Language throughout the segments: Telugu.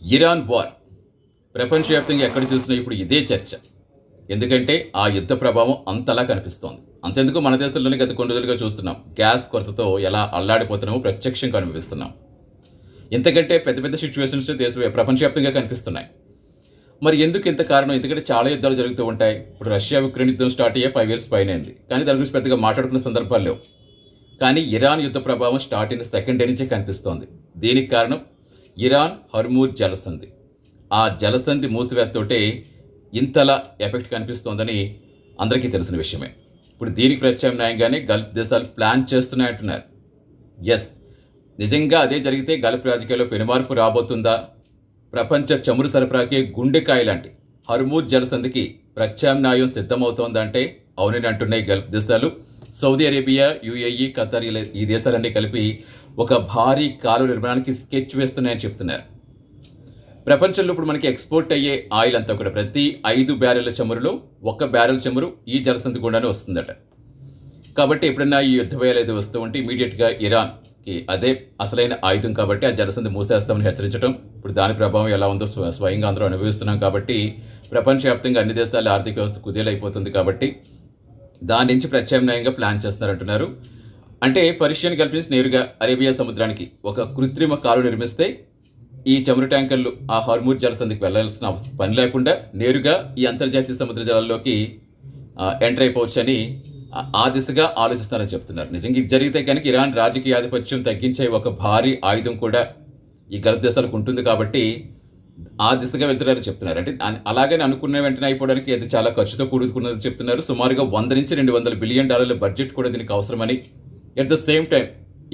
ఇరాన్ వార్ ప్రపంచవ్యాప్తంగా ఎక్కడ చూసినా ఇప్పుడు ఇదే చర్చ. ఎందుకంటే ఆ యుద్ధ ప్రభావం అంతలా కనిపిస్తోంది. అంతెందుకు మన దేశంలోనే గత కొన్ని రోజులుగా చూస్తున్నాం. గ్యాస్ కొరతతో ఎలా అల్లాడిపోతున్నామో ప్రత్యక్షంగా అనుభవిస్తున్నాం. ఇంతకంటే పెద్ద పెద్ద సిట్యుయేషన్స్ ప్రపంచవ్యాప్తంగా కనిపిస్తున్నాయి. మరి ఎందుకు ఇంత కారణం? ఎందుకంటే చాలా యుద్ధాలు జరుగుతూ ఉంటాయి. ఇప్పుడు రష్యా ఉక్రెయిన్ యుద్ధం స్టార్ట్ అయ్యే 5 ఇయర్స్ పైనైంది. కానీ దాని గురించి పెద్దగా మాట్లాడుకున్న సందర్భాలు లేవు. కానీ ఇరాన్ యుద్ధ ప్రభావం స్టార్ట్ అయిన సెకండ్ డే నుంచే కనిపిస్తోంది. దీనికి కారణం ఇరాన్ హర్మూజ్ జలసంధి. ఆ జలసంధి మూసివేతతోటే ఇంతలా ఎఫెక్ట్ కనిపిస్తోందని అందరికీ తెలిసిన విషయమే. ఇప్పుడు దీనికి ప్రత్యామ్నాయంగానే గల్ఫ్ దేశాలు ప్లాన్ చేస్తున్నాయంటున్నారు. ఎస్, నిజంగా అదే జరిగితే గల్ఫ్ రాజకీయాల్లో పెనుమార్పు రాబోతుందా? ప్రపంచ చమురు సరఫరాకి గుండెకాయ లాంటి హర్మూజ్ జలసంధికి ప్రత్యామ్నాయం సిద్ధమవుతోందంటే అవునని అంటున్నాయి గల్ఫ్ దేశాలు. సౌదీ అరేబియా, యుఏఈ, ఖతార్ ఈ దేశాలన్నీ కలిపి ఒక భారీ కాలువ నిర్మాణానికి స్కెచ్ వేస్తున్నాయని చెప్తున్నారు. ప్రపంచంలో ఇప్పుడు మనకి ఎక్స్పోర్ట్ అయ్యే ఆయిల్ అంతా కూడా ప్రతి 5 బ్యారెల చమురులో 1 బ్యారెల్ చమురు ఈ జలసంధి గుండానే వస్తుందట. కాబట్టి ఎప్పుడైనా ఈ యుద్ధ భయాలు ఏదో వస్తూ ఉంటే ఇమీడియట్గా ఇరాన్కి అదే అసలైన ఆయుధం కాబట్టి ఆ జలసంధి మూసేస్తామని హెచ్చరించడం. ఇప్పుడు దాని ప్రభావం ఎలా ఉందో స్వయంగా అందరూ అనుభవిస్తున్నాం కాబట్టి ప్రపంచవ్యాప్తంగా అన్ని దేశాల ఆర్థిక వ్యవస్థ కుదేలైపోతుంది కాబట్టి దాని నుంచి ప్రత్యామ్నాయంగా ప్లాన్ చేస్తున్నారంటున్నారు. అంటే పర్షియన్ గల్ఫ్ నుంచి నేరుగా అరేబియా సముద్రానికి ఒక కృత్రిమ కాలు నిర్మిస్తే ఈ చమురు ట్యాంకర్లు ఆ హార్మూజ్ జలసంధికి వెళ్లాల్సిన పని లేకుండా నేరుగా ఈ అంతర్జాతీయ సముద్ర జలాల్లోకి ఎంటర్ అయిపోవచ్చని ఆ దిశగా ఆలోచిస్తారని చెప్తున్నారు. నిజంగా ఇది జరిగితే కనుక ఇరాన్ రాజకీయ ఆధిపత్యం తగ్గించే ఒక భారీ ఆయుధం కూడా ఈ గల్ఫ్ దేశాలకు ఉంటుంది కాబట్టి ఆ దిశగా వెళ్తున్నారని చెప్తున్నారు. అంటే అలాగని అనుకున్న వెంటనే అయిపోవడానికి అది చాలా ఖర్చుతో కూడుకున్నదని చెప్తున్నారు. సుమారుగా $100 నుంచి $200 బిలియన్ బడ్జెట్ కూడా దీనికి అవసరమని, ఎట్ ద సేమ్ టైం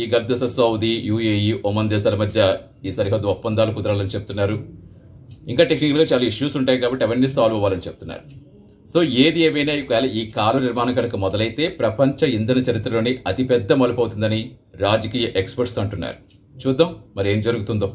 ఈ గల్ఫ్ దేశ సౌదీ, యుఏఈ, ఒమన్ దేశాల మధ్య ఈ సరిహద్దు ఒప్పందాలు కుదరాలని చెప్తున్నారు. ఇంకా టెక్నికల్గా చాలా ఇష్యూస్ ఉంటాయి కాబట్టి అవన్నీ సాల్వ్ అవ్వాలని చెప్తున్నారు. సో ఏది ఏమైనా ఈ కాలువ నిర్మాణం కనుక మొదలైతే ప్రపంచ ఇంధన చరిత్రలోని అతిపెద్ద మలుపు అవుతుందని రాజకీయ ఎక్స్పర్ట్స్ అంటున్నారు. చూద్దాం మరి ఏం జరుగుతుందో.